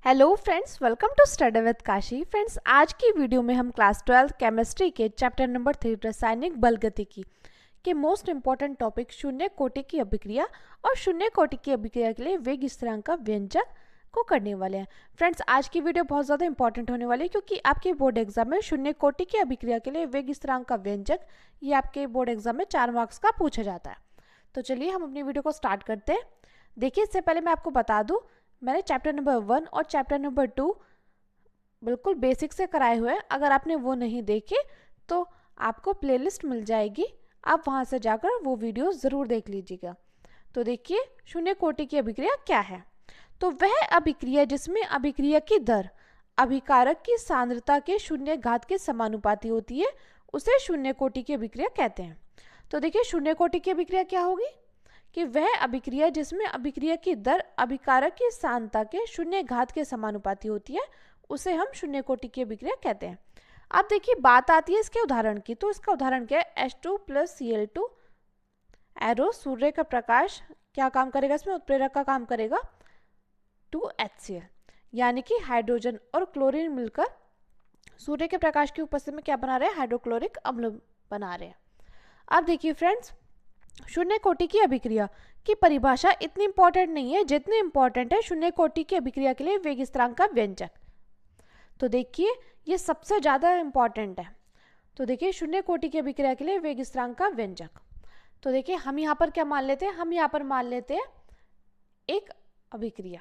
Hello friends, welcome to study with Kashi. Friends, आज की video में हम क्लास 12 केमिस्ट्री के चैप्टर नंबर 3 रासायनिक बलगतिकी के मोस्ट इंपॉर्टेंट टॉपिक शून्य कोटि की अभिक्रिया और शून्य कोटि की अभिक्रिया के लिए वेग स्थिरांक का व्यंजक को करने वाले हैं। फ्रेंड्स, आज की वीडियो बहुत ज़्यादा इंपॉर्टेंट होने वाली है क्योंकि आपके बोर्ड एग्जाम में शून्य कोटि की अभिक्रिया के लिए वेग स्थिरांक का व्यंजक ये आपके बोर्ड एग्जाम में 4 मार्क्स का पूछा जाता है। तो चलिए हम अपनी वीडियो को स्टार्ट करते हैं। देखिए, इससे पहले मैं आपको बता दूं, मैंने चैप्टर नंबर 1 और चैप्टर नंबर 2 बिल्कुल बेसिक से कराए हुए हैं। अगर आपने वो नहीं देखे तो आपको प्लेलिस्ट मिल जाएगी, आप वहाँ से जाकर वो वीडियो ज़रूर देख लीजिएगा। तो देखिए, शून्य कोटि की अभिक्रिया क्या है। तो वह अभिक्रिया जिसमें अभिक्रिया की दर अभिकारक की सांद्रता के शून्य घात के समानुपाती होती है उसे शून्य कोटि की अभिक्रिया कहते हैं। तो देखिए, शून्य कोटि की अभिक्रिया क्या होगी कि वह अभिक्रिया जिसमें अभिक्रिया की दर अभिकारक की सांद्रता के शून्य घात के समानुपाती होती है उसे हम शून्य कोटि की अभिक्रिया कहते हैं। अब देखिए, बात आती है इसके उदाहरण की। तो इसका उदाहरण क्या है, H2 + Cl2 एरो सूर्य का प्रकाश क्या काम करेगा, इसमें उत्प्रेरक का काम करेगा 2HCl, यानी कि हाइड्रोजन और क्लोरीन मिलकर सूर्य के प्रकाश की उपस्थिति में क्या बना रहे हैं, हाइड्रोक्लोरिक अम्ल बना रहे हैं। अब देखिए फ्रेंड्स, शून्य कोटि की अभिक्रिया की परिभाषा इतनी इंपॉर्टेंट नहीं है जितनी इंपॉर्टेंट है शून्य कोटि की अभिक्रिया के लिए वेग स्थिरांक का व्यंजक। तो देखिए, ये सबसे ज़्यादा इंपॉर्टेंट है। तो देखिए, शून्य कोटि की अभिक्रिया के लिए वेग स्थिरांक का व्यंजक। तो देखिए, हम यहाँ पर क्या मान लेते हैं, हम यहाँ पर मान लेते हैं एक अभिक्रिया।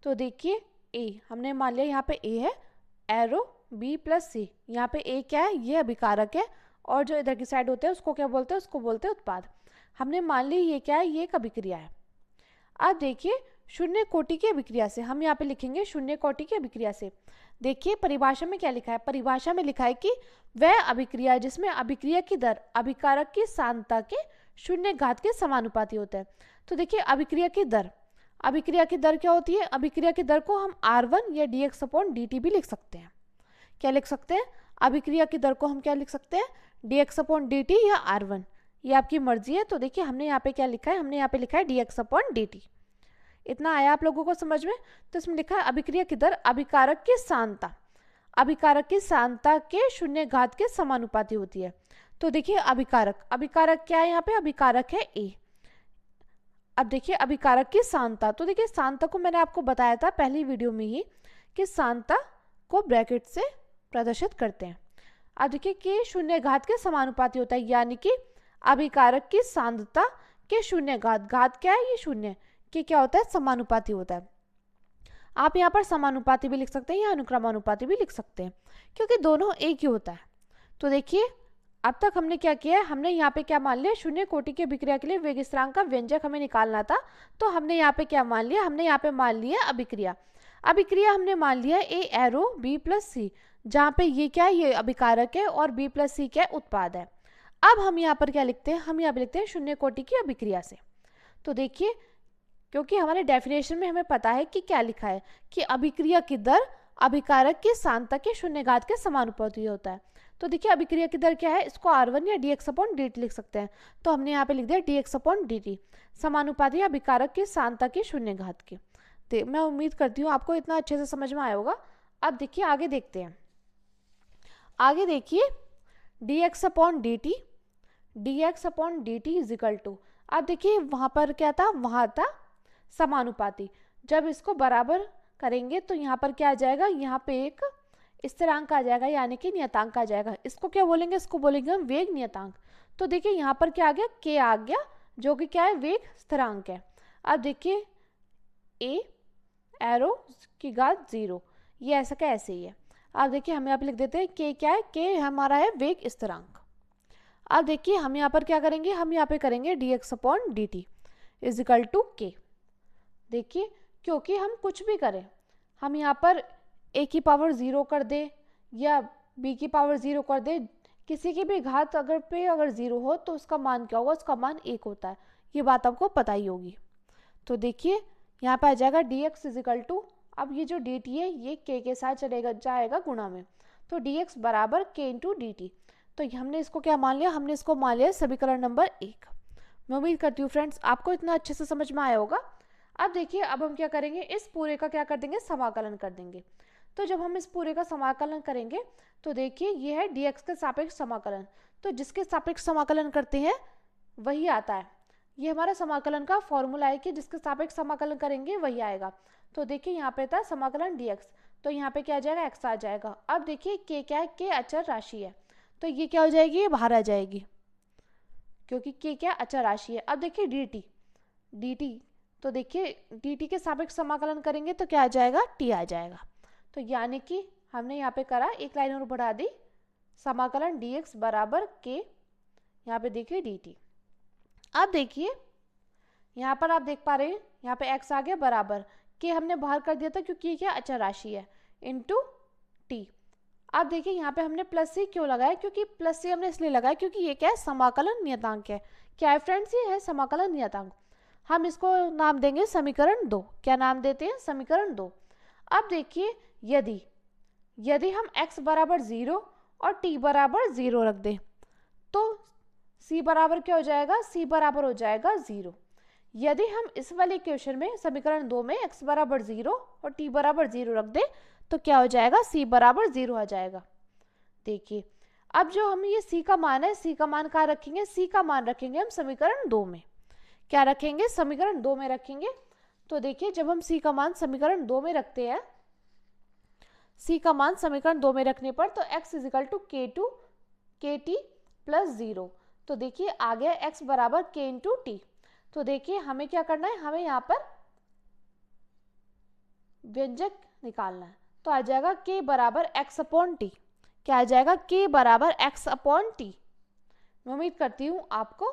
तो देखिए, ए हमने मान लिया, यहाँ पे ए है, एरो B + C, यहाँ पे ए क्या है, ये अभिकारक है, और जो इधर की साइड होते हैं उसको क्या बोलते हैं, उसको बोलते हैं उत्पाद। हमने मान ली ये क्या है, ये एक अभिक्रिया है। अब देखिए, शून्य कोटि की अभिक्रिया से हम यहाँ पे लिखेंगे शून्य कोटि की अभिक्रिया से। देखिए, परिभाषा में क्या लिखा है, परिभाषा में लिखा है कि वह अभिक्रिया जिसमें अभिक्रिया की दर अभिकारक की सांद्रता के शून्य घात के समानुपाती होता है। तो देखिए, अभिक्रिया की दर क्या होती है, अभिक्रिया की दर को हम R1 या dx/dt भी लिख सकते हैं। क्या लिख सकते हैं, अभिक्रिया की दर को हम क्या लिख सकते हैं, dx/dt या R1, ये आपकी मर्जी है। तो देखिए, हमने यहाँ पे क्या लिखा है, हमने यहाँ पे लिखा है dx/dt। इतना आया आप लोगों को समझ में। तो इसमें लिखा है अभिक्रिया की दर अभिकारक की सांद्रता के शून्य घात के समानुपाती होती है। तो देखिए, अभिकारक क्या है, यहाँ पे अभिकारक है A। अब देखिए, अभिकारक की सांद्रता, तो देखिए सांद्रता को मैंने आपको बताया था पहली वीडियो में ही कि सांद्रता को ब्रैकेट से प्रदर्शित करते हैं। अब देखिए, के शून्य घात के समानुपाती होता है, यानी कि अभिकारक की सांद्रता के शून्य घात क्या है, ये शून्य के क्या होता है, समानुपाती होता है। आप यहाँ पर समानुपाती भी लिख सकते हैं या अनुक्रमानुपाती भी लिख सकते हैं, क्योंकि दोनों एक ही होता है। तो देखिए, अब तक हमने क्या किया है, हमने यहाँ पे क्या मान लिया, शून्य कोटि की अभिक्रिया के लिए वेग स्थिरांक का व्यंजक हमें निकालना था। तो हमने यहाँ पे क्या मान लिया, हमने यहाँ पे मान लिया अभिक्रिया हमने मान लिया ए एरो B + C, जहाँ पे ये क्या है, ये अभिकारक है और B + C क्या है, उत्पाद है। अब हम यहाँ पर क्या लिखते हैं, हम यहाँ पे लिखते हैं शून्य कोटि की अभिक्रिया से। तो देखिए, क्योंकि हमारे डेफिनेशन में हमें पता है कि क्या लिखा है कि अभिक्रिया की दर अभिकारक की सांद्रता के शून्य घात के समानुपाती होता है। तो देखिए, अभिक्रिया की दर क्या है, इसको R1 या dx/dt लिख सकते हैं। तो हमने यहाँ पे लिख दिया dx/dt, समानुपाती अभिकारक की सांद्रता के शून्य घात के। मैं उम्मीद करती हूँ आपको इतना अच्छे से समझ में आया होगा। अब देखिए, आगे देखते हैं। आगे देखिए, dx/dt इज इक्वल टू, अब देखिए वहाँ पर क्या था, वहाँ था समानुपाती। जब इसको बराबर करेंगे तो यहाँ पर क्या आ जाएगा, यहाँ पे एक स्थिरांक आ जाएगा, यानी कि नियतांक आ जाएगा। इसको क्या बोलेंगे, इसको बोलेंगे हम वेग नियतांक। तो देखिए, यहाँ पर क्या आ गया, k आ गया, जो कि क्या है, वेग स्थिरांक है। अब देखिए, a एरो की घात 0, ये ऐसा का ऐसे ही है। अब देखिए, हम यहाँ पे लिख देते हैं k क्या है, k हमारा है वेग स्थिरांक। अब देखिए, हम यहाँ पर क्या करेंगे, हम यहाँ पे करेंगे dx/dt is equal to k। देखिए, क्योंकि हम कुछ भी करें, हम यहाँ पर a की पावर 0 कर दे या b की पावर 0 कर दे, किसी की भी घात अगर 0 हो तो उसका मान क्या होगा, उसका मान 1 होता है। ये बात आपको पता ही होगी। तो देखिए, यहाँ पे आ जाएगा dx इज इक्वल टू, अब ये जो dt है ये k के साथ जाएगा गुणा में, तो dx बराबर k × dt। तो हमने इसको क्या मान लिया, हमने इसको मान लिया समीकरण नंबर 1। मैं उम्मीद करती हूँ फ्रेंड्स आपको इतना अच्छे से समझ में आया होगा। अब देखिए अब हम क्या करेंगे, इस पूरे का क्या कर देंगे, समाकलन कर देंगे। तो जब हम इस पूरे का समाकलन करेंगे तो देखिए ये है dx के सापेक्ष समाकलन, तो जिसके सापेक्ष समाकलन करते हैं वही आता है। ये हमारा समाकलन का फॉर्मूला है कि जिसके सापेक्ष समाकलन करेंगे वही आएगा। तो देखिए यहाँ पे था समाकलन dx, तो यहाँ पे क्या आ जाएगा, x आ जाएगा। अब देखिए k क्या है, k अचर राशि है, तो ये क्या हो जाएगी, ये बाहर आ जाएगी क्योंकि k क्या अचर राशि है। अब देखिए dt, तो देखिए dt के सापेक्ष समाकलन करेंगे तो क्या आ जाएगा, t आ जाएगा। तो यानी कि हमने यहाँ पे करा, एक लाइन और बढ़ा दी, समाकलन dx बराबर k, यहाँ पे देखिए dt। अब देखिए यहाँ पर आप देख पा रहे हैं, यहाँ पे x आ गया बराबर k हमने बाहर कर दिया था क्योंकि ये क्या अचर राशि है, इनटू t। अब देखिए यहाँ पे हमने प्लस सी क्यों लगाया, क्योंकि प्लस सी हमने इसलिए लगाया क्योंकि ये क्या है, समाकलन नियतांक है। क्या है फ्रेंड्स, ये है समाकलन नियतांक। हम इसको नाम देंगे समीकरण 2। क्या नाम देते हैं, समीकरण 2। अब देखिए यदि हम x बराबर 0 और t बराबर 0 रख दें तो c बराबर क्या हो जाएगा, c बराबर हो जाएगा 0। यदि हम इस वाले इक्वेशन में समीकरण 2 में x बराबर 0 और t बराबर 0 रख दें तो क्या हो जाएगा, c बराबर 0 आ जाएगा। देखिए अब जो हम ये c का मान है, c का मान कहाँ रखेंगे, c का मान रखेंगे हम समीकरण 2 में। क्या रखेंगे, समीकरण 2 में रखेंगे। तो देखिए जब हम c का मान समीकरण 2 में रखते हैं, c का मान समीकरण 2 में रखने पर तो x is equal to kt plus 0। तो देखिए आ गया x बराबर k इंटू टी। तो देखिए हमें क्या करना है, हमें यहाँ पर व्यंजक निकालना है। तो आ जाएगा k बराबर x अपॉन टी। क्या आ जाएगा, k बराबर x अपॉन टी। मैं उम्मीद करती हूँ आपको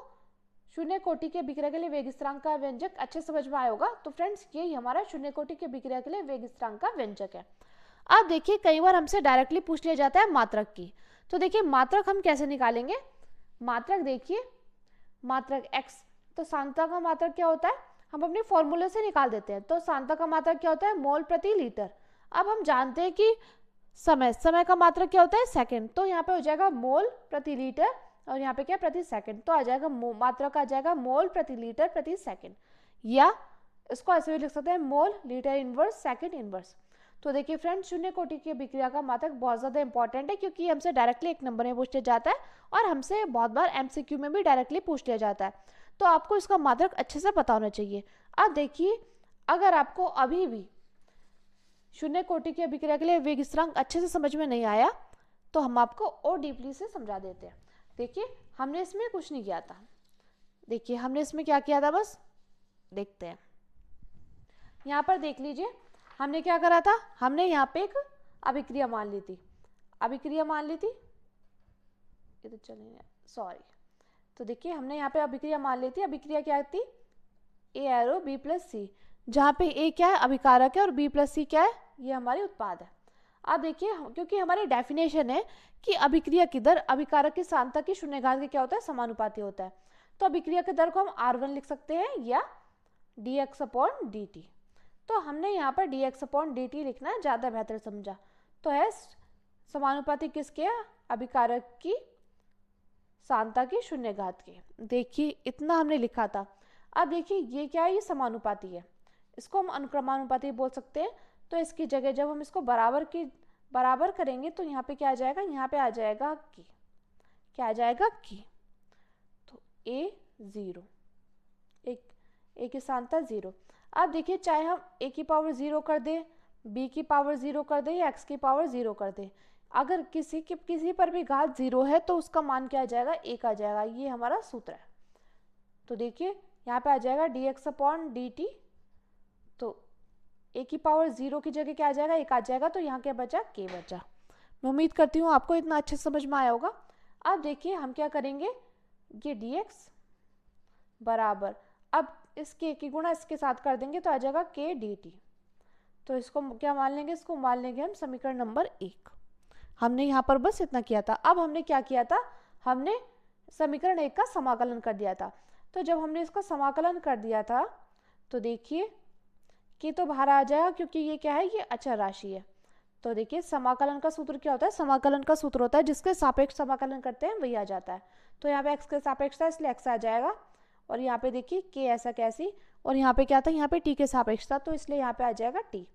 शून्य कोटि के अभिक्रिया के लिए वेग स्थिरांक का व्यंजक अच्छे समझ में आया होगा। तो फ्रेंड्स यही हमारा शून्य कोटि के अभिक्रिया के लिए वेग स्थिरांक का व्यंजक है। अब देखिए कई बार हमसे डायरेक्टली पूछ लिया जाता है मात्रक की। तो देखिए मात्रक हम कैसे निकालेंगे, मात्रक देखिए मात्रक x, तो सांद्रता का मात्रक क्या होता है, हम अपने फॉर्मूले से निकाल देते हैं। तो सांद्रता का मात्रक क्या होता है, मोल प्रति लीटर। अब हम जानते हैं कि समय का मात्रक क्या होता है, सेकंड। तो यहाँ पे हो जाएगा मोल प्रति लीटर और यहाँ पे क्या प्रति सेकंड। तो आ जाएगा मात्रक आ जाएगा मोल प्रति लीटर प्रति सेकंड, या इसको ऐसे भी लिख सकते हैं mole litre inverse second inverse. तो देखिए फ्रेंड्स शून्य कोटि की अभिक्रिया का मात्रक बहुत ज़्यादा इंपॉर्टेंट है क्योंकि हमसे डायरेक्टली एक नंबर में पूछ लिया जाता है और हमसे बहुत बार एमसीक्यू में भी डायरेक्टली पूछ लिया जाता है। तो आपको इसका मात्रक अच्छे से पता होना चाहिए। अब देखिए अगर आपको अभी भी शून्य कोटि की अभिक्रिया के लिए वेग स्थिरांक अच्छे से समझ में नहीं आया तो हम आपको और डीपली से समझा देते हैं। देखिए हमने इसमें कुछ नहीं किया था, देखिए हमने इसमें क्या किया था, बस देखते हैं। यहाँ पर देख लीजिए हमने क्या करा था, हमने यहाँ पे एक अभिक्रिया मान ली थी, ये तो चलिए सॉरी। तो देखिए हमने यहाँ पे अभिक्रिया मान ली थी। अभिक्रिया क्या थी, ए एरो बी प्लस सी, जहाँ पे ए क्या है अभिकारक है और बी प्लस सी क्या है, ये हमारी उत्पाद है। अब देखिए क्योंकि हमारी डेफिनेशन है कि अभिक्रिया की दर अभिकारक की सांद्रता की शून्य घात के क्या होता है, समानुपाती होता है। तो अभिक्रिया की दर को हम R1 लिख सकते हैं या dx अपॉन dt। तो हमने यहाँ पर dx अपॉन dt लिखना है, ज़्यादा बेहतर समझा। तो है समानुपाती किसके, अभिकारक की सांद्रता की शून्य घात के। देखिए इतना हमने लिखा था। अब देखिए ये क्या है, ये समानुपाती है, इसको हम अनुक्रमानुपाती बोल सकते हैं। तो इसकी जगह जब हम इसको बराबर करेंगे तो यहाँ पे क्या आ जाएगा, यहाँ पे आ जाएगा की, क्या आ जाएगा की। तो a 0, ए की सांद्रता 0। अब देखिए चाहे हम a की पावर 0 कर दें, b की पावर 0 कर दें या x की पावर 0 कर दें, अगर किसी पर भी घात 0 है तो उसका मान क्या आ जाएगा, 1 आ जाएगा। ये हमारा सूत्र है। तो देखिए यहाँ पे आ जाएगा dx अपॉन dt, तो a की पावर 0 की जगह क्या आ जाएगा, 1 आ जाएगा। तो यहाँ क्या बचा, k बचा। मैं उम्मीद करती हूँ आपको इतना अच्छे समझ में आया होगा। अब देखिए हम क्या करेंगे, ये dx बराबर, अब इस k की गुणा इसके साथ कर देंगे तो आ जाएगा k dt। तो इसको क्या मान लेंगे, इसको मान लेंगे हम समीकरण नंबर 1। हमने यहाँ पर बस इतना किया था। अब हमने क्या किया था, हमने समीकरण 1 का समाकलन कर दिया था। तो जब हमने इसका समाकलन कर दिया था तो देखिए कि तो बाहर आ जाएगा क्योंकि ये क्या है, ये अचर राशि है। तो देखिए समाकलन का सूत्र क्या होता है, समाकलन का सूत्र होता है जिसके सापेक्ष समाकलन करते हैं वही आ जाता है। तो यहाँ पे x के सापेक्ष था इसलिए x आ जाएगा और यहाँ पे देखिए k ऐसा कैसी और यहाँ पे क्या था, यहाँ पे टी के सापेक्ष था, तो इसलिए यहाँ पे आ जाएगा टी।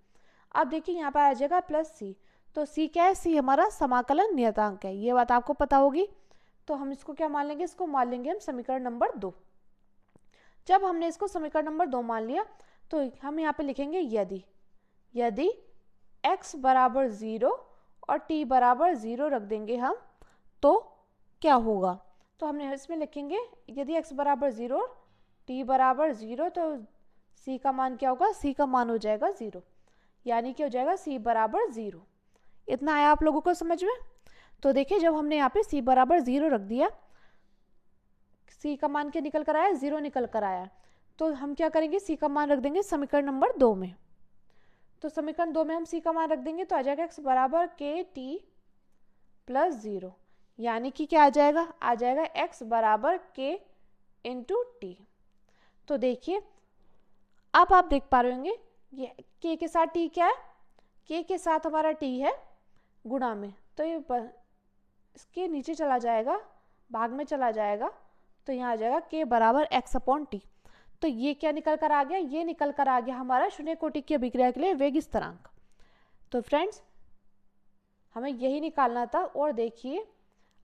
अब देखिए यहाँ पे आ जाएगा प्लस सी, तो सी क्या है, सी हमारा समाकलन नियतांक है, ये बात आपको पता होगी। तो हम इसको क्या मान लेंगे, इसको मान लेंगे हम समीकरण नंबर 2। जब हमने इसको समीकरण नंबर 2 मान लिया तो हम यहाँ पे लिखेंगे यदि x बराबर 0 और t बराबर 0 रख देंगे हम, तो क्या होगा। तो हमने इसमें लिखेंगे यदि x बराबर 0 और t बराबर 0, तो c का मान क्या होगा, c का मान हो जाएगा 0, यानी कि हो जाएगा c बराबर 0। इतना आया आप लोगों को समझ में। तो देखिए जब हमने यहाँ पे c बराबर 0 रख दिया, c का मान क्या निकल कर आया, 0 निकल कर आया, तो हम क्या करेंगे, c का मान रख देंगे समीकरण नंबर 2 में। तो समीकरण 2 में हम c का मान रख देंगे तो आ जाएगा x बराबर के टी प्लस 0, यानी कि क्या आ जाएगा x बराबर k इंटू टी। तो देखिए अब आप देख पा रहे होंगे ये k के साथ t क्या है, k के साथ हमारा t है गुणा में, तो ये इसके नीचे चला जाएगा, भाग में चला जाएगा, तो यहाँ आ जाएगा k बराबर x अपॉन टी। तो ये क्या निकल कर आ गया, ये निकल कर आ गया हमारा शून्य कोटि की अभिक्रिया के लिए वेग स्थिरांक। तो फ्रेंड्स हमें यही निकालना था। और देखिए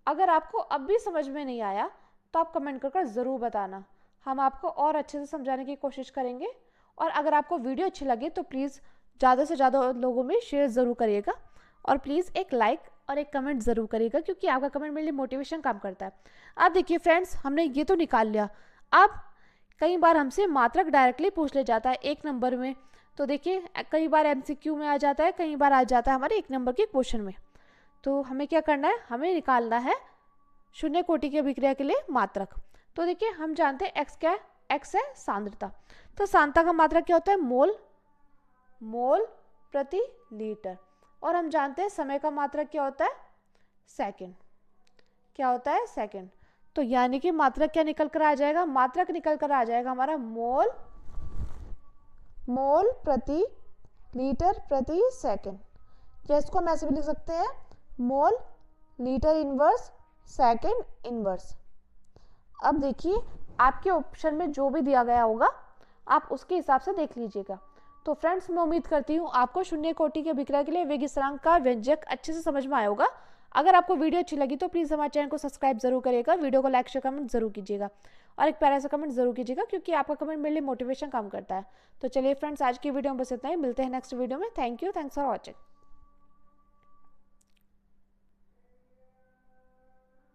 अगर आपको अब भी समझ में नहीं आया तो आप कमेंट कर ज़रूर बताना, हम आपको और अच्छे से समझाने की कोशिश करेंगे। और अगर आपको वीडियो अच्छी लगे तो प्लीज़ ज़्यादा से ज़्यादा लोगों में शेयर ज़रूर करिएगा, और प्लीज़ एक लाइक और एक कमेंट ज़रूर करिएगा, क्योंकि आपका कमेंट मेरे लिए मोटिवेशन काम करता है। अब देखिए फ्रेंड्स हमने ये तो निकाल लिया। अब कई बार हमसे मात्रक डायरेक्टली पूछ ले जाता है 1 नंबर में, तो देखिए कई बार MCQ में आ जाता है, कई बार आ जाता है हमारे 1 नंबर के क्वेश्चन में। तो हमें क्या करना है, हमें निकालना है शून्य कोटि की अभिक्रिया के लिए मात्रक। तो देखिए हम जानते हैं x क्या है, x है सांद्रता। तो सांद्रता का मात्रक क्या होता है, मोल प्रति लीटर। और हम जानते हैं समय का मात्रक क्या होता है, सेकंड। क्या होता है, सेकंड। तो यानी कि मात्रक क्या निकल कर आ जाएगा, मात्रक निकल कर आ जाएगा हमारा मोल प्रति लीटर प्रति सेकंड। जिसको हम ऐसे भी लिख सकते हैं mole litre inverse second inverse. अब देखिए आपके ऑप्शन में जो भी दिया गया होगा आप उसके हिसाब से देख लीजिएगा। तो फ्रेंड्स मैं उम्मीद करती हूँ आपको शून्य कोटि की अभिक्रिया के लिए वेग स्थिरांक का व्यंजक अच्छे से समझ में आया होगा। अगर आपको वीडियो अच्छी लगी तो प्लीज़ हमारे चैनल को सब्सक्राइब जरूर करिएगा, वीडियो को लाइक शेयर कमेंट जरूर कीजिएगा, और एक प्यारा सा कमेंट जरूर कीजिएगा, क्योंकि आपका कमेंट मेरे लिए मोटिवेशन काम करता है। तो चलिए फ्रेंड्स आज की वीडियो में बस इतना ही, मिलते हैं नेक्स्ट वीडियो में। Thank you, thanks for watching.